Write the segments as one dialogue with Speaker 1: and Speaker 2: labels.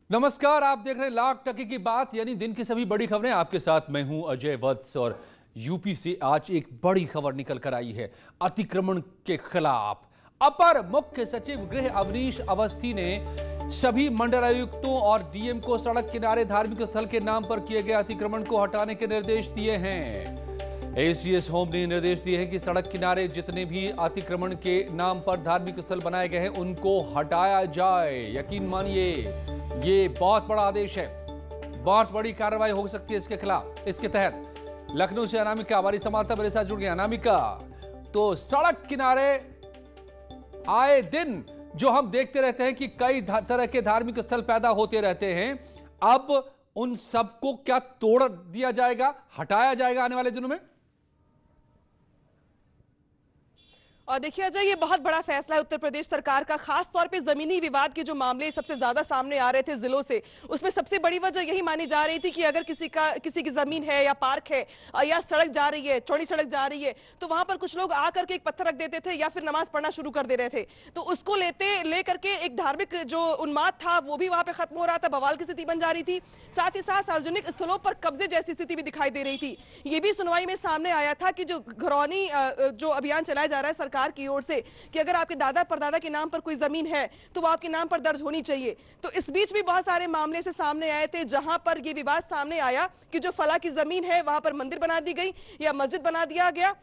Speaker 1: नमस्कार, आप देख रहे हैं लाख टके की बात यानी दिन की सभी बड़ी खबरें। आपके साथ मैं हूं अजय वत्स और यूपी से आज एक बड़ी खबर निकल कर आई है अतिक्रमण के खिलाफ। अपर मुख्य सचिव गृह अवनीश अवस्थी ने सभी मंडलायुक्तों और डीएम को सड़क किनारे धार्मिक स्थल के नाम पर किए गए अतिक्रमण को हटाने के निर्देश दिए हैं। एसीएस होम ने निर्देश दिए हैं कि सड़क किनारे जितने भी अतिक्रमण के नाम पर धार्मिक स्थल बनाए गए हैं उनको हटाया जाए। यकीन मानिए ये बहुत बड़ा आदेश है, बहुत बड़ी कार्रवाई हो सकती है इसके खिलाफ। इसके तहत लखनऊ से अनामिका हमारी संवाददाता मेरे साथ जुड़ गई। अनामिका, तो सड़क किनारे आए दिन जो हम देखते रहते हैं कि कई तरह के धार्मिक स्थल पैदा होते रहते हैं, अब उन सबको क्या तोड़ दिया जाएगा, हटाया जाएगा आने वाले दिनों में?
Speaker 2: और देखिए अजय, ये बहुत बड़ा फैसला है उत्तर प्रदेश सरकार का, खास तौर पे जमीनी विवाद के जो मामले सबसे ज्यादा सामने आ रहे थे जिलों से, उसमें सबसे बड़ी वजह यही मानी जा रही थी कि अगर किसी की जमीन है या पार्क है या सड़क जा रही है, चौड़ी सड़क जा रही है, तो वहां पर कुछ लोग आकर के एक पत्थर रख देते थे या फिर नमाज पढ़ना शुरू कर दे रहे थे। तो उसको लेकर के एक धार्मिक जो उन्माद था वो भी वहां पर खत्म हो रहा था, बवाल की स्थिति बन जा रही थी। साथ ही साथ सार्वजनिक स्थलों पर कब्जे जैसी स्थिति भी दिखाई दे रही थी। ये भी सुनवाई में सामने आया था कि जो घरौनी जो अभियान चलाया जा रहा है सरकार की ओर से कि अगर आपके दादा परदादा के नाम पर कोई जमीन है तो वो आपके नाम पर दर्ज होनी चाहिए। तो इस बीच भी बहुत सारे मामले से सामने आए थे जहां पर ये विवाद सामने आया कि जो फला की जमीन है वहां पर मंदिर बना दी गई या मस्जिद बना दिया गया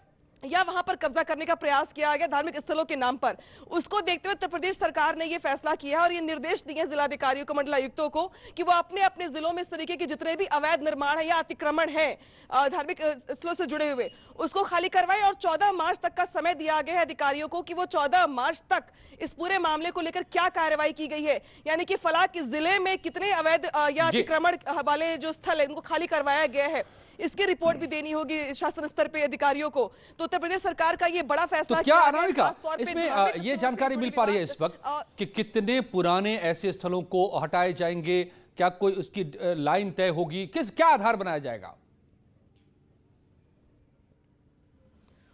Speaker 2: या वहां पर कब्जा करने का प्रयास किया गया धार्मिक स्थलों के नाम पर। उसको देखते हुए उत्तर प्रदेश सरकार ने यह फैसला किया और ये निर्देश दिए जिलाधिकारियों को, मंडलायुक्तों को, कि वो अपने अपने जिलों में इस तरीके के जितने भी अवैध निर्माण है या अतिक्रमण है धार्मिक स्थलों से जुड़े हुए, उसको खाली करवाए। और 14 मार्च तक का समय दिया गया है अधिकारियों को कि वो 14 मार्च तक इस पूरे मामले को लेकर क्या कार्रवाई की गई है, यानी कि फला के जिले में कितने अवैध या अतिक्रमण वाले जो स्थल है उनको खाली करवाया गया है, इसकी रिपोर्ट भी देनी होगी शासन स्तर पे अधिकारियों को। तो उत्तर प्रदेश सरकार का ये बड़ा फैसला।
Speaker 1: तो क्या अनामिका इसमें ये जानकारी मिल पा रही है इस वक्त कि कितने पुराने ऐसे स्थलों को हटाए जाएंगे? क्या कोई उसकी लाइन तय होगी? क्या आधार बनाया जाएगा?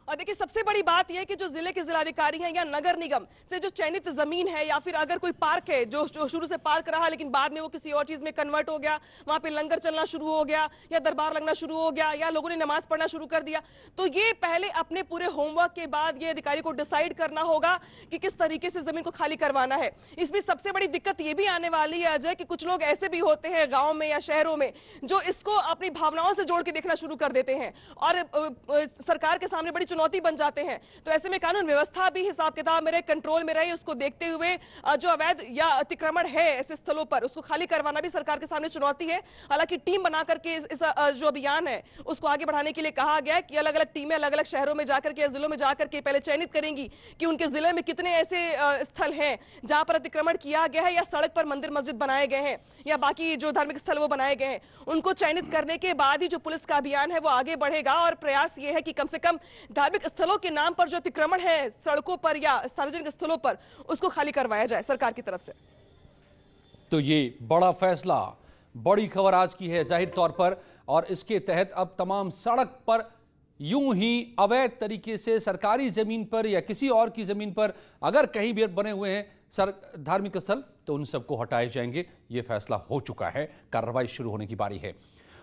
Speaker 2: और देखिए सबसे बड़ी बात यह है कि जो जिले के जिलाधिकारी हैं या नगर निगम से जो चयनित जमीन है या फिर अगर कोई पार्क है जो शुरू से पार्क रहा लेकिन बाद में वो किसी और चीज में कन्वर्ट हो गया, वहां पे लंगर चलना शुरू हो गया या दरबार लगना शुरू हो गया या लोगों ने नमाज पढ़ना शुरू कर दिया, तो ये पहले अपने पूरे होमवर्क के बाद ये अधिकारी को डिसाइड करना होगा कि किस तरीके से जमीन को खाली करवाना है। इसमें सबसे बड़ी दिक्कत ये भी आने वाली है अजय कि कुछ लोग ऐसे भी होते हैं गाँव में या शहरों में जो इसको अपनी भावनाओं से जोड़ के देखना शुरू कर देते हैं और सरकार के सामने बड़ी चुनौती बन जाते हैं। तो ऐसे में कानून व्यवस्था भी हिसाब किताब में रहे, कंट्रोल में रहे, उसको देखते हुए जो अवैध या अतिक्रमण है ऐसे स्थलों पर उसको खाली करवाना भी सरकार के सामने चुनौती है। हालांकि टीम बना करके इस जो अभियान है उसको आगे बढ़ाने के लिए कहा गया है कि अलग अलग टीमें अलग अलग शहरों में जाकर के, जिलों में जाकर के पहले चयनित करेंगी कि उनके जिले में कितने ऐसे स्थल हैं जहां पर अतिक्रमण किया गया है या सड़क पर मंदिर मस्जिद बनाए गए हैं या बाकी जो धार्मिक स्थल वो बनाए गए हैं। उनको चयनित करने के बाद ही जो पुलिस का अभियान है वो आगे बढ़ेगा और प्रयास ये है कि कम से कम धार्मिक स्थलों के नाम पर जो अतिक्रमण है सड़कों पर या सार्वजनिक स्थलों पर उसको खाली करवाया जाए सरकार की तरफ से।
Speaker 1: तो ये बड़ा फैसला, बड़ी खबर आज की है जाहिर तौर पर, और इसके तहत अब तमाम सड़क पर यूं ही अवैध तरीके से सरकारी जमीन पर या किसी और की जमीन पर अगर कहीं भी बने हुए हैं धार्मिक स्थल तो उन सबको हटाए जाएंगे। यह फैसला हो चुका है, कार्रवाई शुरू होने की बारी है।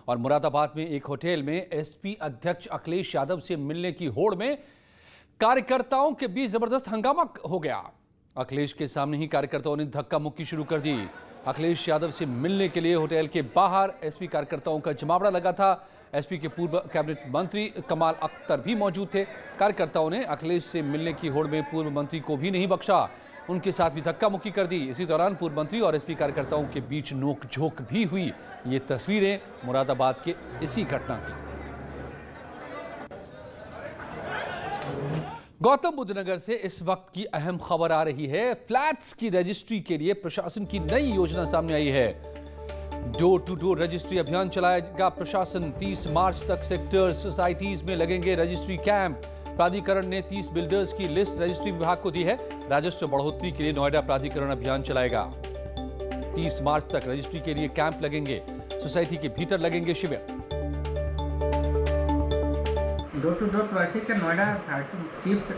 Speaker 1: और मुरादाबाद में एक होटल में एसपी अध्यक्ष अखिलेश यादव से मिलने की होड़ में कार्यकर्ताओं के बीच जबरदस्त हंगामा हो गया। अखिलेश के सामने ही कार्यकर्ताओं ने धक्का मुक्की शुरू कर दी। अखिलेश यादव से मिलने के लिए होटल के बाहर एसपी कार्यकर्ताओं का जमावड़ा लगा था। एसपी के पूर्व कैबिनेट मंत्री कमाल अख्तर भी मौजूद थे। कार्यकर्ताओं ने अखिलेश से मिलने की होड़ में पूर्व मंत्री को भी नहीं बख्शा, उनके साथ भी धक्का मुक्की कर दी। इसी दौरान पूर्व मंत्री और एसपी कार्यकर्ताओं के बीच नोकझोंक भी हुई। ये तस्वीरें मुरादाबाद के इसी घटना की। गौतम बुद्ध नगर से इस वक्त की अहम खबर आ रही है। फ्लैट्स की रजिस्ट्री के लिए प्रशासन की नई योजना सामने आई है। डोर टू डोर रजिस्ट्री अभियान चलाएगा प्रशासन। 30 मार्च तक सेक्टर्स, सोसाइटीज में लगेंगे रजिस्ट्री कैंप। प्राधिकरण ने 30 बिल्डर्स की लिस्ट रजिस्ट्री विभाग को दी है। राजस्व बढ़ोतरी के लिए नोएडा प्राधिकरण अभियान चलाएगा। 30 मार्च तक रजिस्ट्री के लिए कैंप लगेंगे, सोसाइटी के भीतर लगेंगे शिविर।
Speaker 3: डोर टू डोर प्रोसेस के नोएडा अथॉरिटी चीफ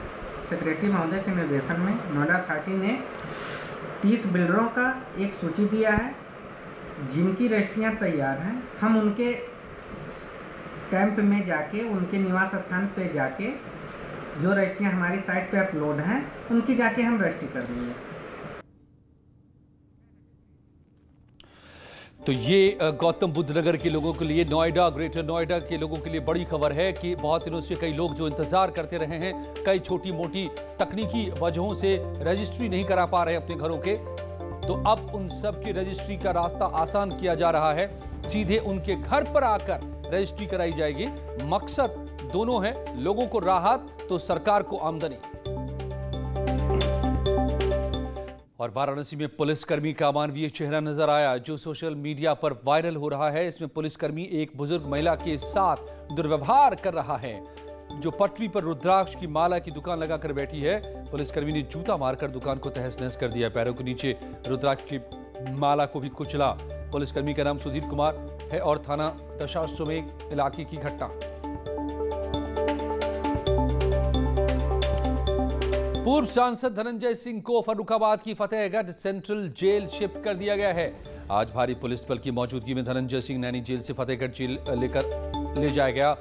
Speaker 3: सेक्रेटरी महोदय के निर्देशन में नोएडा अथॉरिटी ने 30 बिल्डरों का एक सूची दिया है जिनकी रजिस्ट्रियाँ तैयार हैं, हम उनके कैंप में जाके, उनके निवास स्थान पे जाके जो रजिस्ट्रियाँ हमारी साइट पे अपलोड हैं उनकी जाके हम रजिस्ट्री कर देंगे।
Speaker 1: तो ये गौतम बुद्ध नगर के लोगों के लिए, नोएडा, ग्रेटर नोएडा के लोगों के लिए बड़ी खबर है कि बहुत दिनों से कई लोग जो इंतजार करते रहे हैं, कई छोटी मोटी तकनीकी वजहों से रजिस्ट्री नहीं करा पा रहे अपने घरों के, तो अब उन सब की रजिस्ट्री का रास्ता आसान किया जा रहा है। सीधे उनके घर पर आकर रजिस्ट्री कराई जाएगी। मकसद दोनों है, लोगों को राहत तो सरकार को आमदनी। और वाराणसी में पुलिसकर्मी का अमानवीय चेहरा नजर आया जो सोशल मीडिया पर वायरल हो रहा है। इसमें पुलिसकर्मी एक बुजुर्ग महिला के साथ दुर्व्यवहार कर रहा है जो पटरी पर रुद्राक्ष की माला की दुकान लगाकर बैठी है। पुलिसकर्मी ने जूता मारकर दुकान को तहस नहस कर दिया। पैरों के नीचे रुद्राक्ष की माला को भी कुचला। पुलिसकर्मी का नाम सुधीर कुमार है और थाना दशाश्वमेध इलाके की घटना। पूर्व सांसद धनंजय सिंह को फर्रुखाबाद की फतेहगढ़ सेंट्रल जेल शिफ्ट कर दिया गया है। आज भारी पुलिस बल की मौजूदगी में धनंजय सिंह नैनी जेल से फतेहगढ़ जेल लेकर ले जाया गया।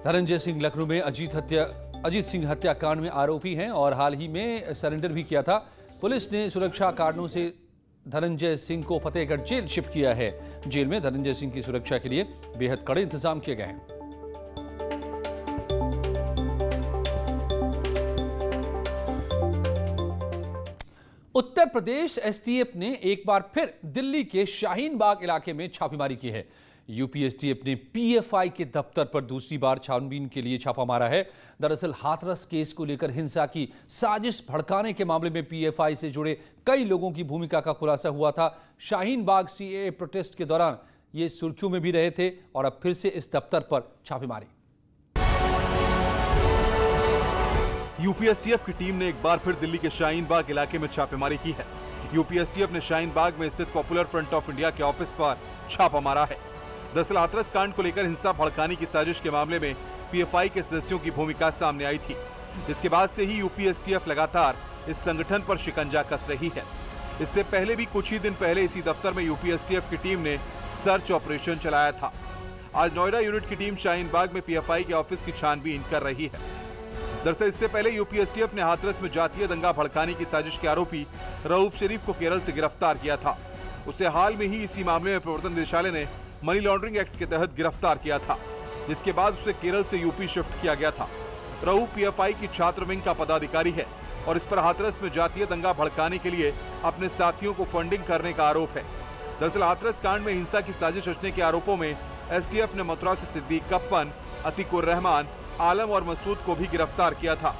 Speaker 1: धनंजय सिंह लखनऊ में अजीत सिंह हत्याकांड में आरोपी हैं और हाल ही में सरेंडर भी किया था। पुलिस ने सुरक्षा कारणों से धनंजय सिंह को फतेहगढ़ जेल शिफ्ट किया है। जेल में धनंजय सिंह की सुरक्षा के लिए बेहद कड़े इंतजाम किए गए हैं। उत्तर प्रदेश एसटीएफ ने एक बार फिर दिल्ली के शाहीन बाग इलाके में छापेमारी की है। यूपी एसटीएफ ने पीएफआई के दफ्तर पर दूसरी बार छानबीन के लिए छापा मारा है। दरअसल हाथरस केस को लेकर हिंसा की साजिश भड़काने के मामले में पीएफआई से जुड़े कई लोगों की भूमिका का खुलासा हुआ था। शाहीन बाग सीएए प्रोटेस्ट के दौरान ये सुर्खियों में भी रहे थे और अब फिर से इस दफ्तर पर छापेमारी।
Speaker 4: यूपी एसटीएफ की टीम ने एक बार फिर दिल्ली के शाहीन बाग इलाके में छापेमारी की है। यूपी एसटीएफ ने शाहीन बाग में स्थित पॉपुलर फ्रंट ऑफ इंडिया के ऑफिस पर छापा मारा है। दरअसल हाथरस कांड को लेकर हिंसा भड़काने की साजिश के मामले में पीएफआई के सदस्यों की भूमिका सामने आई थी। इसके बाद से ही यूपी एसटीएफ लगातार इस संगठन पर शिकंजा कस रही है। इससे पहले भी कुछ ही दिन पहले इसी दफ्तर में यूपी एसटीएफ की टीम ने सर्च ऑपरेशन चलाया था। आज नोएडा यूनिट की टीम शाहीन बाग में पीएफआई के ऑफिस की छानबीन कर रही है। दरअसल इससे पहले यूपी एसटीएफ ने हाथरस में जातीय दंगा भड़काने की साजिश के आरोपी रऊफ शरीफ को केरल से गिरफ्तार किया था। उसे हाल में ही इसी मामले में प्रवर्तन निदेशालय ने मनी लॉन्ड्रिंग एक्ट के तहत गिरफ्तार किया था, जिसके बाद उसे केरल से यूपी शिफ्ट किया गया था। रऊफ पीएफआई की छात्र विंग का पदाधिकारी है और इस पर हाथरस में जातीय दंगा भड़काने के लिए अपने साथियों को फंडिंग करने का आरोप है। दरअसल हाथरस कांड में हिंसा की साजिश रचने के आरोपों में एसटीएफ ने मथुरा से सिद्दीक कप्पन, अतीकुर रहमान, आलम और मसूद को भी गिरफ्तार किया था।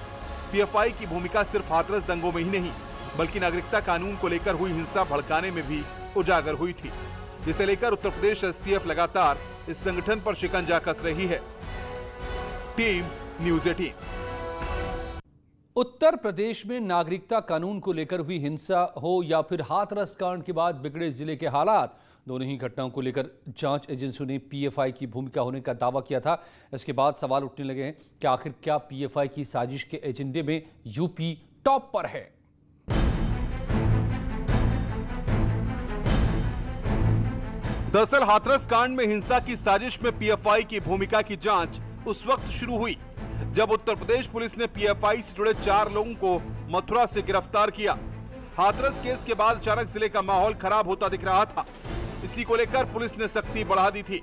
Speaker 4: पीएफआई की भूमिका सिर्फ हाथरस दंगों में ही नहीं बल्कि नागरिकता कानून को लेकर हुई हिंसा भड़काने में भी उजागर हुई थी, जिसे लेकर उत्तर प्रदेश एसटीएफ लगातार इस संगठन पर शिकंजा कस रही है। Team news 18।
Speaker 1: उत्तर प्रदेश में नागरिकता कानून को लेकर हुई हिंसा हो या फिर हाथरस कांड के बाद बिगड़े जिले के हालात, दोनों ही घटनाओं को लेकर जांच एजेंसियों ने पीएफआई की भूमिका होने का दावा किया था। इसके बाद सवाल उठने लगे हैं कि आखिर क्या पीएफआई की साजिश के एजेंडे में यूपी टॉप पर है।
Speaker 4: दरअसल हाथरस कांड में हिंसा की साजिश में पीएफआई की भूमिका की जांच उस वक्त शुरू हुई जब उत्तर प्रदेश पुलिस ने पीएफआई से जुड़े 4 लोगों को मथुरा से गिरफ्तार किया। हाथरस केस के बाद अचानक जिले का माहौल खराब होता दिख रहा था। इसी को लेकर पुलिस ने सख्ती बढ़ा दी थी।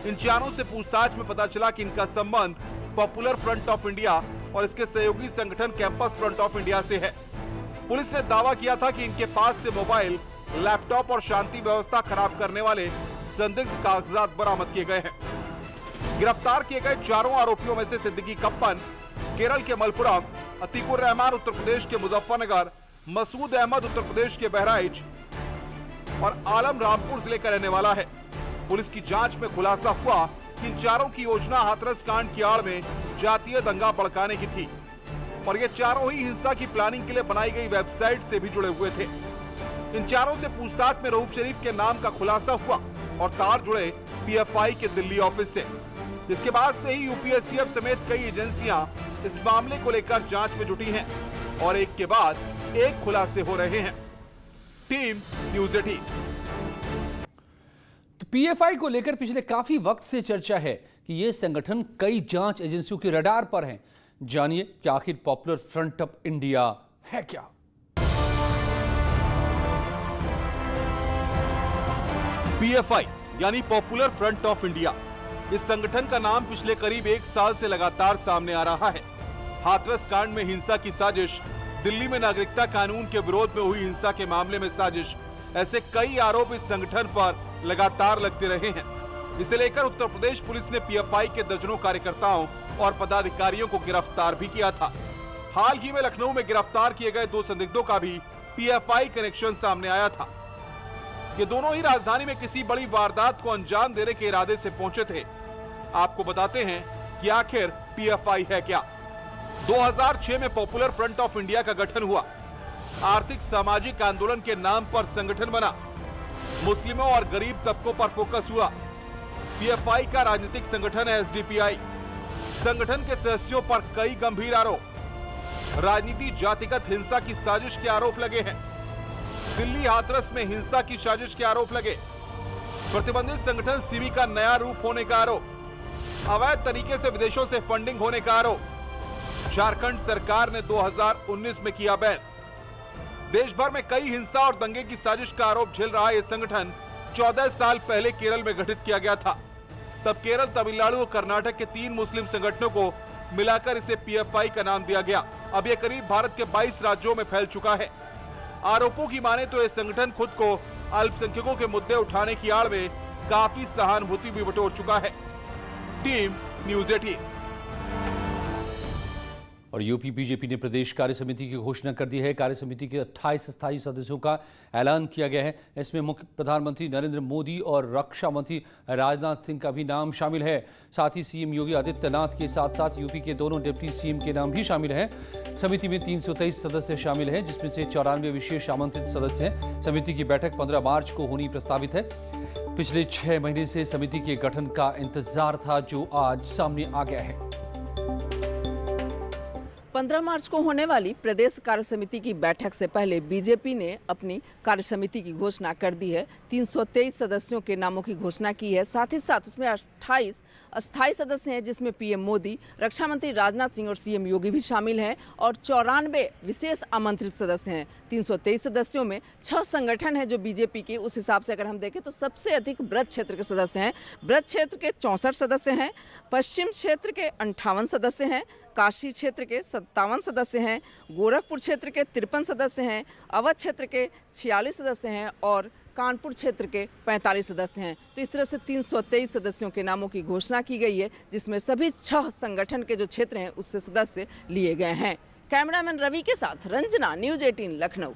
Speaker 4: इन चारों से पूछताछ में पता चला कि इनका संबंध पॉपुलर फ्रंट ऑफ इंडिया और इसके सहयोगी संगठन कैंपस फ्रंट ऑफ इंडिया से है। पुलिस ने दावा किया था कि इनके पास से मोबाइल, लैपटॉप और शांति व्यवस्था खराब करने वाले संदिग्ध कागजात बरामद किए गए हैं। गिरफ्तार किए गए चारों आरोपियों में से सिद्दीकी कप्पन केरल के मलपुरम, अतीकुर रहमान उत्तर प्रदेश के मुजफ्फरनगर, मसूद अहमद उत्तर प्रदेश के बहराइच और आलम रामपुर जिले का रहने वाला है। पुलिस की जांच में खुलासा हुआ कि इन चारों की योजना हाथरस कांड की आड़ में जातीय दंगा भड़काने की थी और ये चारों ही हिंसा की प्लानिंग के लिए बनाई गई वेबसाइट से भी जुड़े हुए थे। इन चारों से पूछताछ में रऊफ शरीफ के नाम का खुलासा हुआ और तार जुड़े पीएफआई के दिल्ली ऑफिस से। इसके बाद से ही यूपी एसटीएफ समेत कई एजेंसियां इस मामले को लेकर जांच में जुटी हैं और एक के बाद एक खुलासे हो रहे हैं। Team news 18।
Speaker 1: तो पीएफआई को लेकर पिछले काफी वक्त से चर्चा है कि यह संगठन कई जांच एजेंसियों के रडार पर है। जानिए कि आखिर पॉपुलर फ्रंट ऑफ इंडिया है क्या।
Speaker 4: पीएफआई यानी पॉपुलर फ्रंट ऑफ इंडिया, इस संगठन का नाम पिछले करीब 1 साल से लगातार सामने आ रहा है। हाथरस कांड में हिंसा की साजिश, दिल्ली में नागरिकता कानून के विरोध में हुई हिंसा के मामले में साजिश, ऐसे कई आरोप इस संगठन पर लगातार लगते रहे हैं। इसे लेकर उत्तर प्रदेश पुलिस ने पीएफआई के दर्जनों कार्यकर्ताओं और पदाधिकारियों को गिरफ्तार भी किया था। हाल ही में लखनऊ में गिरफ्तार किए गए 2 संदिग्धों का भी पीएफआई कनेक्शन सामने आया था। ये दोनों ही राजधानी में किसी बड़ी वारदात को अंजाम देने के इरादे से पहुंचे थे। आपको बताते हैं कि आखिर पीएफआई है क्या। 2006 में पॉपुलर फ्रंट ऑफ इंडिया का गठन हुआ। आर्थिक सामाजिक आंदोलन के नाम पर संगठन बना। मुस्लिमों और गरीब तबकों पर फोकस हुआ। पीएफआई का राजनीतिक संगठन है एसडीपीआई। संगठन के सदस्यों पर कई गंभीर आरोप, राजनीति जातिगत हिंसा की साजिश के आरोप लगे हैं। दिल्ली हाथरस में हिंसा की साजिश के आरोप लगे। प्रतिबंधित संगठन सिमी का नया रूप होने का आरोप, अवैध तरीके से विदेशों से फंडिंग होने का आरोप। झारखंड सरकार ने 2019 में किया बैन। देश भर में कई हिंसा और दंगे की साजिश का आरोप झेल रहा यह संगठन 14 साल पहले केरल में गठित किया गया था। तब केरल, तमिलनाडु और कर्नाटक के 3 मुस्लिम संगठनों को मिलाकर इसे पीएफआई का नाम दिया गया। अब यह करीब भारत के 22 राज्यों में फैल चुका है। आरोपों की माने तो यह संगठन खुद को अल्पसंख्यकों के मुद्दे उठाने की आड़ में काफी सहानुभूति भी बटोर चुका है। Team news 18।
Speaker 1: और यूपी बीजेपी ने प्रदेश कार्य समिति की घोषणा कर दी है। कार्य समिति के 28 स्थायी सदस्यों का ऐलान किया गया है। इसमें मुख्य प्रधानमंत्री नरेंद्र मोदी और रक्षा मंत्री राजनाथ सिंह का भी नाम शामिल है। साथ ही सीएम योगी आदित्यनाथ के साथ साथ यूपी के दोनों डिप्टी सीएम के नाम भी शामिल हैं। समिति में 323 सदस्य शामिल हैं, जिसमें से 94 विशेष आमंत्रित सदस्य हैं। समिति की बैठक 15 मार्च को होनी प्रस्तावित है। पिछले 6 महीने से समिति के गठन का इंतजार था, जो आज सामने आ गया है।
Speaker 5: 15 मार्च को होने वाली प्रदेश कार्य समिति की बैठक से पहले बीजेपी ने अपनी कार्य समिति की घोषणा कर दी है। 323 सदस्यों के नामों की घोषणा की है। साथ ही साथ उसमें 28 अस्थायी सदस्य हैं, जिसमें पीएम मोदी, रक्षा मंत्री राजनाथ सिंह और सीएम योगी भी शामिल हैं, और 94 विशेष आमंत्रित सदस्य हैं। 323 सदस्यों में 6 संगठन हैं जो बीजेपी के, उस हिसाब से अगर हम देखें तो सबसे अधिक ब्रज क्षेत्र के सदस्य हैं। ब्रज क्षेत्र के 64 सदस्य हैं, पश्चिम क्षेत्र के 58 सदस्य हैं, काशी क्षेत्र के 57 सदस्य हैं, गोरखपुर क्षेत्र के 53 सदस्य हैं, अवध क्षेत्र के 46 सदस्य हैं और कानपुर क्षेत्र के 45 सदस्य हैं। तो इस तरह से 323 सदस्यों के नामों की घोषणा की गई है, जिसमें सभी 6 संगठन के जो क्षेत्र हैं उससे सदस्य लिए गए हैं। कैमरामैन रवि के साथ रंजना, न्यूज़ 18 लखनऊ।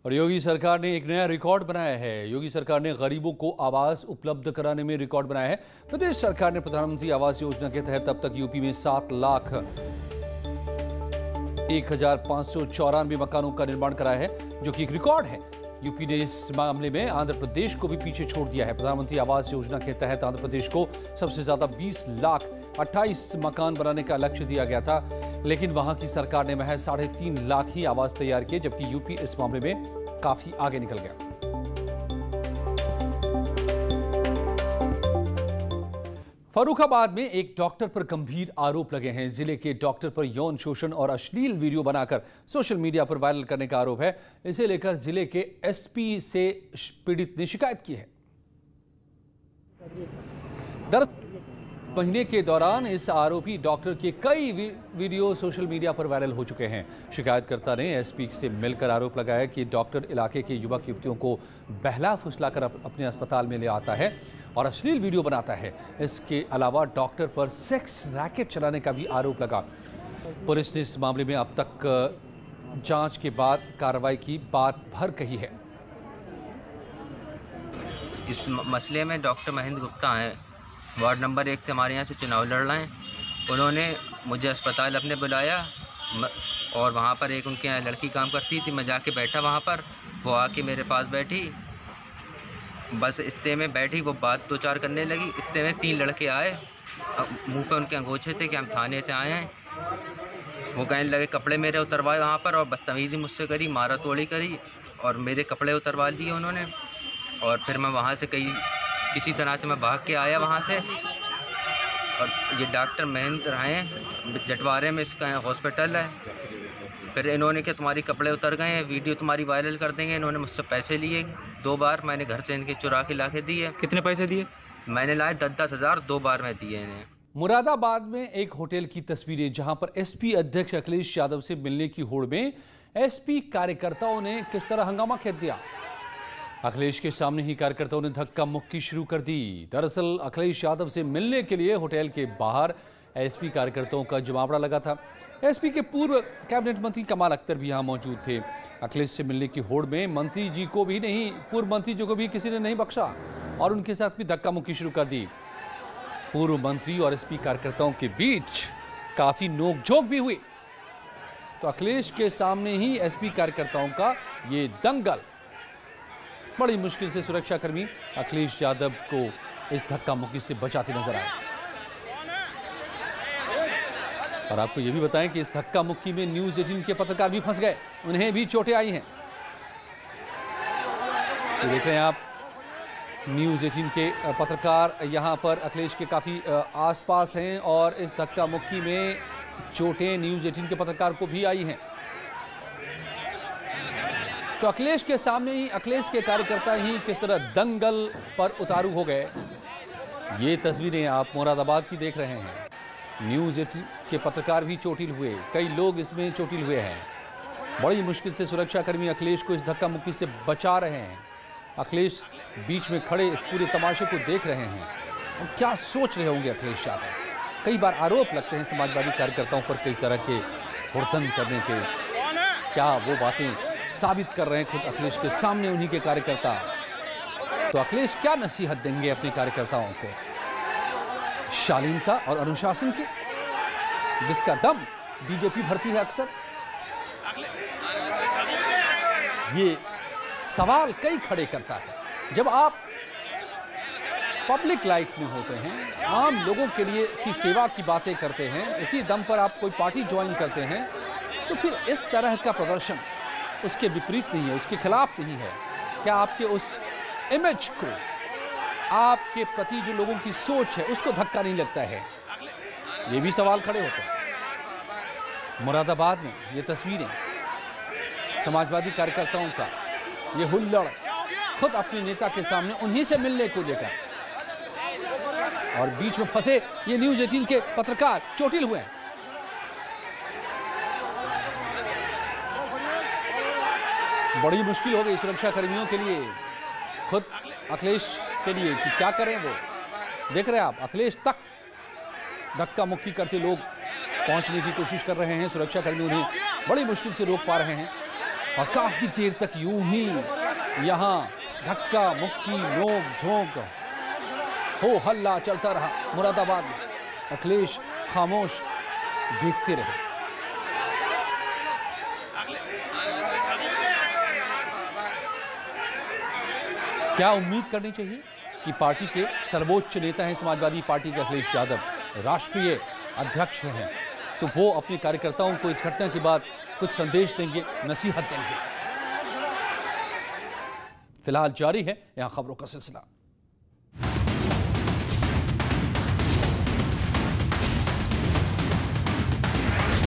Speaker 1: और योगी सरकार ने एक नया रिकॉर्ड बनाया है। योगी सरकार ने गरीबों को आवास उपलब्ध कराने में रिकॉर्ड बनाया है। प्रदेश सरकार ने प्रधानमंत्री आवास योजना के तहत अब तक यूपी में 7,01,594 मकानों का निर्माण कराया है, जो कि एक रिकॉर्ड है। यूपी ने इस मामले में आंध्र प्रदेश को भी पीछे छोड़ दिया है। प्रधानमंत्री आवास योजना के तहत आंध्र प्रदेश को सबसे ज्यादा 20,28,000 मकान बनाने का लक्ष्य दिया गया था, लेकिन वहां की सरकार ने महज 3.5 लाख ही आवास तैयार किए, जबकि यूपी इस मामले में काफी आगे निकल गया। फर्रुखाबाद में एक डॉक्टर पर गंभीर आरोप लगे हैं। जिले के डॉक्टर पर यौन शोषण और अश्लील वीडियो बनाकर सोशल मीडिया पर वायरल करने का आरोप है। इसे लेकर जिले के एसपी से पीड़ित ने शिकायत की है। दरअसल महीने के दौरान इस आरोपी डॉक्टर के कई वीडियो सोशल मीडिया पर वायरल हो चुके हैं। शिकायतकर्ता ने एसपी से मिलकर आरोप लगाया कि डॉक्टर इलाके के युवक युवतियों को बहला फुसलाकर अपने अस्पताल में ले आता है और अश्लील वीडियो बनाता है। इसके अलावा डॉक्टर पर सेक्स रैकेट चलाने का भी आरोप लगा। पुलिस ने इस मामले में अब तक जांच के बाद कार्रवाई की बात भर कही है।
Speaker 6: इस मसले में डॉक्टर महेंद्र गुप्ता हैं, वार्ड नंबर 1 से हमारे यहाँ से चुनाव लड़ रहे हैं। उन्होंने मुझे अस्पताल अपने बुलाया और वहाँ पर एक उनके यहाँ लड़की काम करती थी। मैं जाके बैठा वहाँ पर, वो आके मेरे पास बैठी, बस इतने में बैठी, वो बात 2-4 करने लगी। इतने में 3 लड़के आए, मुंह पे उनके अंगोछे थे कि हम थाने से आए हैं। वो कहने लगे कपड़े मेरे उतरवाए वहाँ पर, और बदतमीज़ी मुझसे करी, मारा तोड़ी करी और मेरे कपड़े उतरवा लिए उन्होंने। और फिर मैं वहाँ से किसी तरह से मैं भाग के आया वहाँ से। और ये डॉक्टर महेंद्र हैं, जटवारे में इसका हॉस्पिटल है। फिर इन्होंने कि तुम्हारी कपड़े उतर गए हैं, वीडियो तुम्हारी वायरल कर देंगे। इन्होंने मुझसे पैसे लिए 2 बार, मैंने घर से इनके चुरा के ला के दिए।
Speaker 7: कितने पैसे दिए?
Speaker 6: मैंने लाए 10-10 हज़ार 2 बार में दिए इन्हें।
Speaker 1: मुरादाबाद में एक होटल की तस्वीरें, जहां पर एसपी अध्यक्ष अखिलेश यादव से मिलने की होड़ में एसपी कार्यकर्ताओं ने किस तरह हंगामा खेल दिया। अखिलेश के सामने ही कार्यकर्ताओं ने धक्का मुक्की शुरू कर दी। दरअसल अखिलेश यादव से मिलने के लिए होटल के बाहर एसपी कार्यकर्ताओं का जमावड़ा लगा था। एसपी के पूर्व कैबिनेट मंत्री कमाल अख्तर भी यहां मौजूद थे। अखिलेश से मिलने की होड़ में मंत्री जी को भी नहीं, पूर्व मंत्री जी को भी किसी ने नहीं बख्शा और उनके साथ भी धक्का मुक्की शुरू कर दी। पूर्व मंत्री और एसपी कार्यकर्ताओं के बीच काफी नोकझोंक भी हुई। तो अखिलेश के सामने ही एसपी कार्यकर्ताओं का ये दंगल। बड़ी मुश्किल से सुरक्षाकर्मी अखिलेश यादव को इस धक्का मुक्की से बचाते नजर आए। और आपको यह भी बताएं कि इस धक्का मुक्की में न्यूज़ 18 के पत्रकार भी फंस गए, उन्हें भी चोटें आई हैं। तो देख रहे हैं आप, न्यूज़ 18 के पत्रकार यहां पर अखिलेश के काफी आसपास हैं और इस धक्का मुक्की में चोटें न्यूज़ 18 के पत्रकार को भी आई हैं। तो अखिलेश के सामने ही अखिलेश के कार्यकर्ता ही किस तरह दंगल पर उतारू हो गए। ये तस्वीरें आप मुरादाबाद की देख रहे हैं। न्यूज़ 18 के पत्रकार भी चोटिल हुए, कई लोग इसमें चोटिल हुए हैं। बड़ी मुश्किल से सुरक्षाकर्मी अखिलेश को इस धक्का मुक्की से बचा रहे हैं। अखिलेश बीच में खड़े इस पूरे तमाशे को देख रहे हैं और क्या सोच रहे होंगे अखिलेश यादव। कई बार आरोप लगते हैं समाजवादी कार्यकर्ताओं पर कई तरह के हुड़दंग करने के, क्या वो बातें साबित कर रहे हैं खुद अखिलेश के सामने उन्हीं के कार्यकर्ता। तो अखिलेश क्या नसीहत देंगे अपने कार्यकर्ताओं को? शालीनता और अनुशासन की, जिसका दम बीजेपी भरती है अक्सर। ये सवाल कई खड़े करता है। जब आप पब्लिक लाइफ में होते हैं, आम लोगों के लिए की सेवा की बातें करते हैं, इसी दम पर आप कोई पार्टी ज्वाइन करते हैं, तो फिर इस तरह का प्रदर्शन उसके विपरीत नहीं है, उसके खिलाफ नहीं है। क्या आपके उस इमेज को, आपके प्रति जो लोगों की सोच है, उसको धक्का नहीं लगता है? ये भी सवाल खड़े होते हैं। मुरादाबाद में ये तस्वीरें समाजवादी कार्यकर्ताओं का ये हुल्लड़ खुद अपने नेता के सामने उन्हीं से मिलने को लेकर, और बीच में फंसे ये न्यूज़ 18 के पत्रकार चोटिल हुए हैं। बड़ी मुश्किल हो गई सुरक्षा कर्मियों के लिए, खुद अखिलेश के लिए कि क्या करें। वो देख रहे हैं आप, अखिलेश तक धक्का मुक्की करते लोग पहुंचने की कोशिश कर रहे हैं। सुरक्षा कर्मी उन्हें बड़ी मुश्किल से रोक पा रहे हैं और काफी देर तक यूं ही यहां धक्का मुक्की, नोक झोंक, हो हल्ला चलता रहा मुरादाबाद में। अखिलेश खामोश देखते रहे। क्या उम्मीद करनी चाहिए कि पार्टी के सर्वोच्च नेता हैं समाजवादी पार्टी के अखिलेश यादव, राष्ट्रीय अध्यक्ष हैं, तो वो अपने कार्यकर्ताओं को इस घटना के बाद कुछ संदेश देंगे, नसीहत देंगे। फिलहाल जारी है यहां खबरों का सिलसिला।